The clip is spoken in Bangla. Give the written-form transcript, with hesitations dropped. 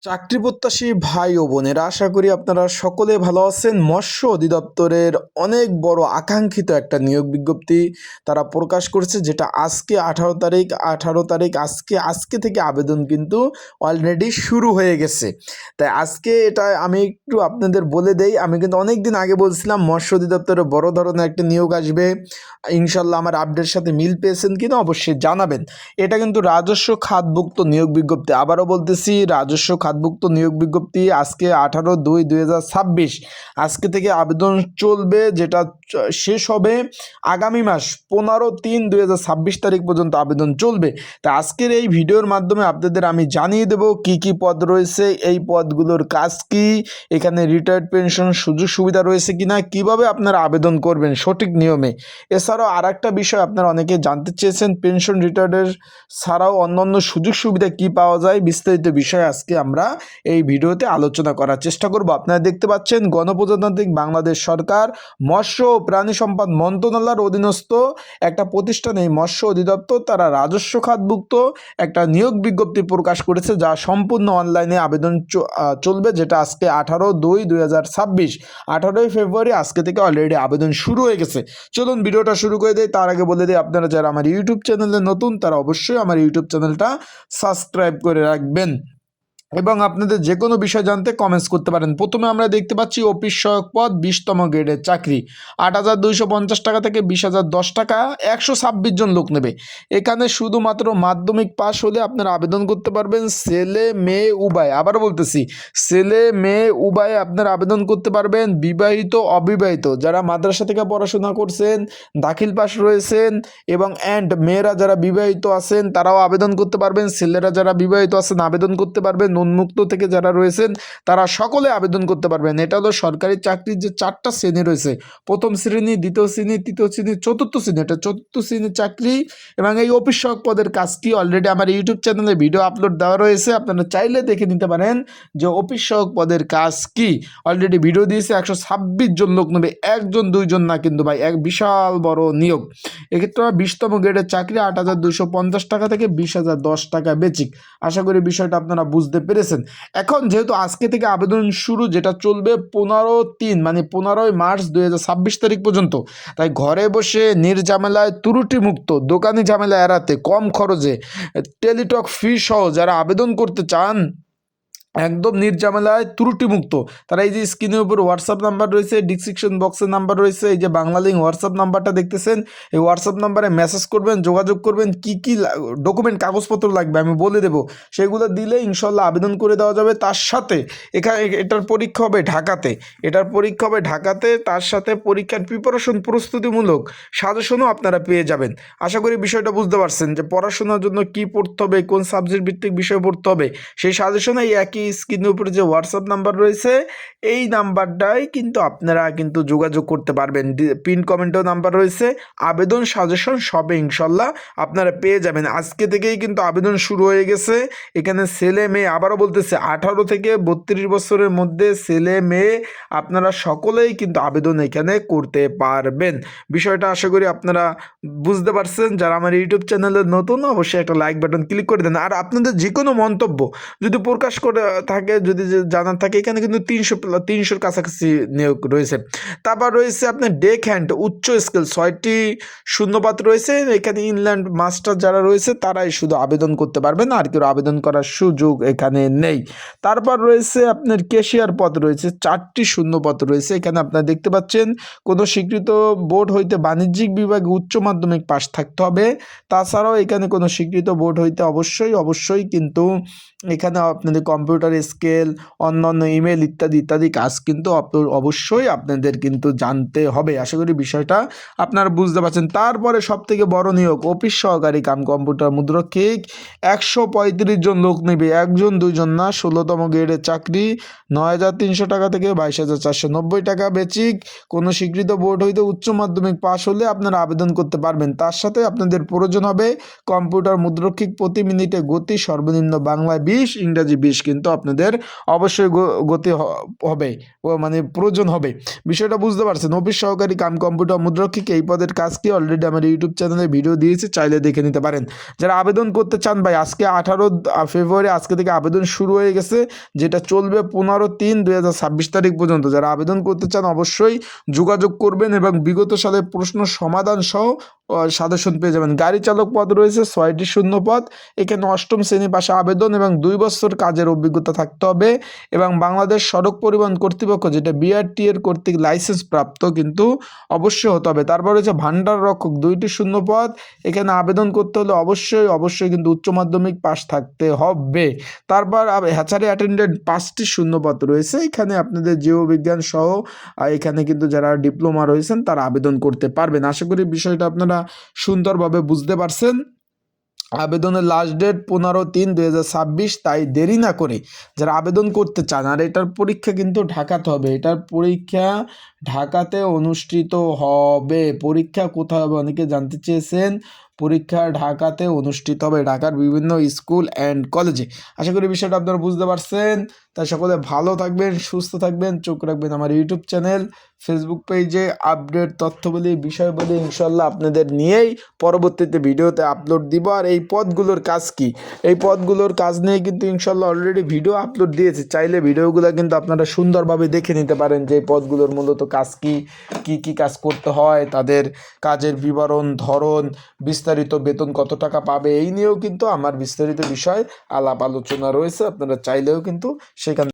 চাকরি প্রত্যাশী ভাই ও বোনেরা, আশা করি আপনারা সকলে ভালো আছেন। মৎস্য অধিদপ্তরের অনেক বড় আকাঙ্ক্ষিত একটা নিয়োগ বিজ্ঞপ্তি তারা প্রকাশ করেছে, যেটা আজকে 18 তারিখ আজকে থেকে আবেদন কিন্তু অলরেডি শুরু হয়ে গেছে। তাই আজকে এটা আমি একটু আপনাদের বলে দেই। আমি কিন্তু অনেক দিন আগে বলছিলাম মৎস্য অধিদপ্তরে বড় ধরনের একটা নিয়োগ আসবে, ইনশাল্লাহ আমার আপডেটের সাথে মিল পেয়েছেন কিনা অবশ্যই জানাবেন। এটা কিন্তু রাজস্ব খাতভুক্ত নিয়োগ বিজ্ঞপ্তি, আবারও বলতেছি রাজস্ব খাতভুক্ত নিয়োগ বিজ্ঞপ্তি। আজকে 18/2/2026 আজকে থেকে আবেদন চলবে, যেটা শেষ হবে আগামী মাস 15/3/2026 তারিখ পর্যন্ত আবেদন চলবে। তা আজকের এই ভিডিওর মাধ্যমে আপনাদের আমি জানিয়ে দেব কি কি পদ রয়েছে, এই পদগুলোর কাজ কি, এখানে রিটায়ার্ড পেনশন সুযোগ সুবিধা রয়েছে কিনা, কিভাবে আপনারা আবেদন করবেন সঠিক নিয়মে। এছাড়াও আর একটা বিষয় আপনারা অনেকে জানতে চেয়েছেন, পেনশন রিটায়ার্ডের ছাড়াও অন্যান্য সুযোগ সুবিধা কি পাওয়া যায়, বিস্তারিত বিষয় আজকে আমরা এই ভিডিওতে আলোচনা করার চেষ্টা করব। আপনারা দেখতে পাচ্ছেন গণপ্রজাতান্ত্রিক বাংলাদেশ সরকার মৎস্য ও প্রাণী সম্পদ মন্ত্রণালয়ের অধীনস্থ একটা প্রতিষ্ঠান, এই মৎস্য অধিদপ্তর, তারা রাজস্ব খাতভুক্ত একটা নিয়োগ বিজ্ঞপ্তি প্রকাশ করেছে, যা সম্পূর্ণ অনলাইনে আবেদন চলবে, যেটা আজকে 18/2/2026 18 ফেব্রুয়ারি আজকে থেকে অলরেডি আবেদন শুরু হয়ে গেছে। চলুন ভিডিওটা শুরু করে দেই। তার আগে বলে দিই, আপনারা যারা আমার ইউটিউব চ্যানেলে নতুন তারা অবশ্যই আমার ইউটিউব চ্যানেলটা সাবস্ক্রাইব করে রাখবেন এবং আপনাদের যে কোনো বিষয় জানতে কমেন্টস করতে পারেন। প্রথমে আমরা দেখতে পাচ্ছি অফিস সহায়ক পদ 20তম গ্রেডের চাকরি, 8,250 টাকা থেকে 20,010 টাকা, 126 জন লোক নেবে। এখানে শুধুমাত্র মাধ্যমিক পাস হলে আপনারা আবেদন করতে পারবেন, ছেলে মেয়ে উভয়। আবারও বলতেছি, ছেলে মেয়ে উভয় আপনারা আবেদন করতে পারবেন, বিবাহিত অবিবাহিত যারা মাদ্রাসা থেকে পড়াশোনা করছেন, দাখিল পাস রয়েছেন এবং মেয়েরা যারা বিবাহিত আছেন তারাও আবেদন করতে পারবেন, ছেলেরা যারা বিবাহিত আছেন আবেদন করতে পারবেন, উন্মুক্ত থেকে যারা রয়েছেন তারা সকলে আবেদন করতে পারবেন। এটা হলো সরকারি চাকরির যে 4টা শ্রেণী রয়েছে, প্রথম শ্রেণী, দ্বিতীয় শ্রেণী, তৃতীয় শ্রেণী, চতুর্থ শ্রেণী। এটা চতুর্থ শ্রেণীর চাকরি এবং এই অফিস সহায়ক পদের কাজ কি অলরেডি আমার ইউটিউব চ্যানেলে ভিডিও আপলোড দেওয়া রয়েছে, আপনারা চাইলে দেখে নিতে পারেন যে অফিস সহায়ক পদের কাজ কি। অলরেডি ভিডিও দিয়েছে, 126 জন লোক নেবে, একজন দুইজন না কিন্তু ভাই, এক বিশাল বড় নিয়োগ। এক্ষেত্রে 20তম গ্রেডের চাকরি, 8,250 টাকা থেকে 20,010 টাকা বেচিক। আশা করি বিষয়টা আপনারা বুঝতে পেরেছেন। এখন যেহেতু আজকে থেকে আবেদন শুরু, যেটা চলবে 15/3 মানে 15 মার্চ 2026 তারিখ পর্যন্ত, তাই ঘরে বসে নির্ঝামেলায় ত্রুটিমুক্ত দোকানি ঝামেলা এড়াতে কম খরচে টেলিটক ফি সহ যারা আবেদন করতে চান একদম নির্ঝামেলায় ত্রুটিমুক্ত, তারা এই যে স্ক্রিনের উপর হোয়াটসঅ্যাপ নাম্বার রয়েছে, ডিসক্রিপশন বক্সের নাম্বার রয়েছে, এই যে বাংলা লিঙ্ক হোয়াটসঅ্যাপ নাম্বারটা দেখতেছেন, এই হোয়াটসঅ্যাপ নাম্বারে মেসেজ করবেন, যোগাযোগ করবেন। কি কি ডকুমেন্ট কাগজপত্র লাগবে আমি বলে দেবো, সেগুলো দিলে ইনশাল্লাহ আবেদন করে দেওয়া যাবে। তার সাথে এখানে এটার পরীক্ষা হবে ঢাকাতে, তার সাথে পরীক্ষার প্রিপারেশন প্রস্তুতিমূলক সাজেশনও আপনারা পেয়ে যাবেন। আশা করি বিষয়টা বুঝতে পারছেন যে পড়াশোনার জন্য কি পড়তে হবে, কোন সাবজেক্ট ভিত্তিক বিষয় পড়তে হবে, সেই সাজেশনে এই একই স্ক্রিনের উপরে যে হোয়াটসঅ্যাপ নাম্বার রয়েছে এই নাম্বারটাই কিন্তু আপনারা কিন্তু যোগাযোগ করতে পারবেন। পিন কমেন্টেও নাম্বার রয়েছে, আবেদন সাজেশন সবে ইনশাল্লাহ আপনারা পেয়ে যাবেন। আজকে থেকেই কিন্তু আবেদন শুরু হয়ে গেছে। এখানে ছেলে মেয়ে, আবারও বলতেছে 18 থেকে 32 বছরের মধ্যে ছেলে মেয়ে আপনারা সকলেই কিন্তু আবেদন এখানে করতে পারবেন। বিষয়টা আশা করি আপনারা বুঝতে পারছেন। যারা আমার ইউটিউব চ্যানেলে নতুন অবশ্যই একটা লাইক বাটন ক্লিক করে দেন। আর আপনাদের যে কোনো মন্তব্য যদি প্রকাশ করে থাকে, যদি জানার থাকে, এখানে কিন্তু 300-300-র কাছাকাছি নিয়োগ রয়েছে। তারপর রয়েছে আপনার ডেক হ্যান্ড উচ্চ স্কেল, 6টি শূন্যপদ রয়েছে। এখানে ইনল্যান্ড মাস্টার যারা রয়েছে তারাই শুধু আবেদন করতে পারবেন, আর কেউ আবেদন করার সুযোগ এখানে নেই। তারপর রয়েছে আপনার ক্যাশিয়ার পদ রয়েছে, 4টি শূন্যপদ রয়েছে। এখানে আপনারা দেখতে পাচ্ছেন কোনো স্বীকৃত বোর্ড হইতে বাণিজ্যিক বিভাগে উচ্চ মাধ্যমিক পাস থাকতে হবে। তাছাড়াও এখানে কোনো স্বীকৃত বোর্ড হইতে অবশ্যই কিন্তু এখানে আপনাদের কম্পিউটার স্কিল, অন্যান্য ইমেল ইত্যাদি কাজ কিন্তু অবশ্যই আপনাদের কিন্তু জানতে হবে। আশা করি বিষয়টা আপনারা বুঝতে পারছেন। তারপরে সবথেকে বড় নিয়োগ অফিস সহকারী কাম কম্পিউটার মুদ্রক্ষিক, 135 জন লোক নেবে, একজন দুইজন না। 16তম গ্রেডের চাকরি, 9,300 টাকা থেকে 22,490 টাকা বেচিক। কোনো স্বীকৃত বোর্ড হইতে উচ্চ মাধ্যমিক পাশ হলে আপনারা আবেদন করতে পারবেন। তার সাথে আপনাদের প্রয়োজন হবে কম্পিউটার মুদ্রক্ষিক, প্রতি মিনিটে গতি সর্বনিম্ন বাংলায় 20, ইংরাজি 20 কিন্তু আপনাদের অবশ্যই গতি হবে মানে প্রয়োজন হবে। বিষয়টা বুঝতে পারছেন। অফিস সহকারী কাম কম্পিউটার মুদ্রক্ষিক এই পদের কাজ কি অলরেডি আমার ইউটিউব চ্যানেলে ভিডিও দিয়েছি, চাইলে দেখে নিতে পারেন। যারা আবেদন করতে চান ভাই, আজকে 18 ফেব্রুয়ারি আজকে থেকে আবেদন শুরু হয়ে গেছে, যেটা চলবে 15/3/2026 তারিখ পর্যন্ত। যারা আবেদন করতে চান অবশ্যই যোগাযোগ করবেন এবং বিগত সালের প্রশ্ন সমাধান সহ সাজেশন পেয়ে যাবেন। গাড়ি চালক পদ রয়েছে 6টি শূন্য পদ। এখানে 8ম শ্রেণী পাশে আবেদন এবং 2 বছর কাজের অভিজ্ঞতা থাকতে হবে এবং বাংলাদেশ সড়ক পরিবহন কর্তৃপক্ষ যেটা BRT এর কর্তৃক লাইসেন্স প্রাপ্ত কিন্তু অবশ্যই হতে হবে। তারপর হচ্ছে ভান্ডার রক্ষক 2টি শূন্য পদ। এখানে আবেদন করতে হলে অবশ্যই কিন্তু উচ্চ মাধ্যমিক পাস থাকতে হবে। তারপর হ্যাচারি অ্যাটেন্ডেন্ট 5টি শূন্য পদ রয়েছে। এখানে আপনাদের জীববিজ্ঞান সহ এখানে কিন্তু যারা ডিপ্লোমা রয়েছেন তারা আবেদন করতে পারবেন। আশা করি বিষয়টা আপনারা সুন্দরভাবে বুঝতে পারছেন। আবেদনের লাস্ট ডেট 15/3/2026, তাই দেরি না করে যারা আবেদন করতে চান, আর এটার পরীক্ষা কিন্তু ঢাকাতে হবে, এটার পরীক্ষা ঢাকাতে অনুষ্ঠিত হবে। পরীক্ষা কোথায় হবে অনেকে জানতে চেয়েছেন। পরীক্ষা ঢাকাতে অনুষ্ঠিত হবে, ঢাকার বিভিন্ন স্কুল অ্যান্ড কলেজে। আশা করি বিষয়টা আপনারা বুঝতে পারছেন। তাই সকলে ভালো থাকবেন, সুস্থ থাকবেন, চোখ রাখবেন আমার ইউটিউব চ্যানেল, ফেসবুক পেজে আপডেট তথ্যবলী বিষয়বলী ইনশাল্লাহ আপনাদের নিয়েই পরবর্তীতে ভিডিওতে আপলোড দিব। আর এই পদগুলোর কাজ কি, এই পদগুলোর কাজ নিয়ে কিন্তু ইনশাল্লাহ অলরেডি ভিডিও আপলোড দিয়েছে, চাইলে ভিডিওগুলো কিন্তু আপনারা সুন্দরভাবে দেখে নিতে পারেন যে এই পদগুলোর মূলত কাজ কি কি কাজ করতে হয়, তাদের কাজের বিবরণ, ধরন, বিস্তারিত বেতন কত টাকা পাবে, এই নিয়েও কিন্তু আমার বিস্তারিত বিষয় আলাপ আলোচনা রয়েছে। আপনারা চাইলেও কিন্তু সেখান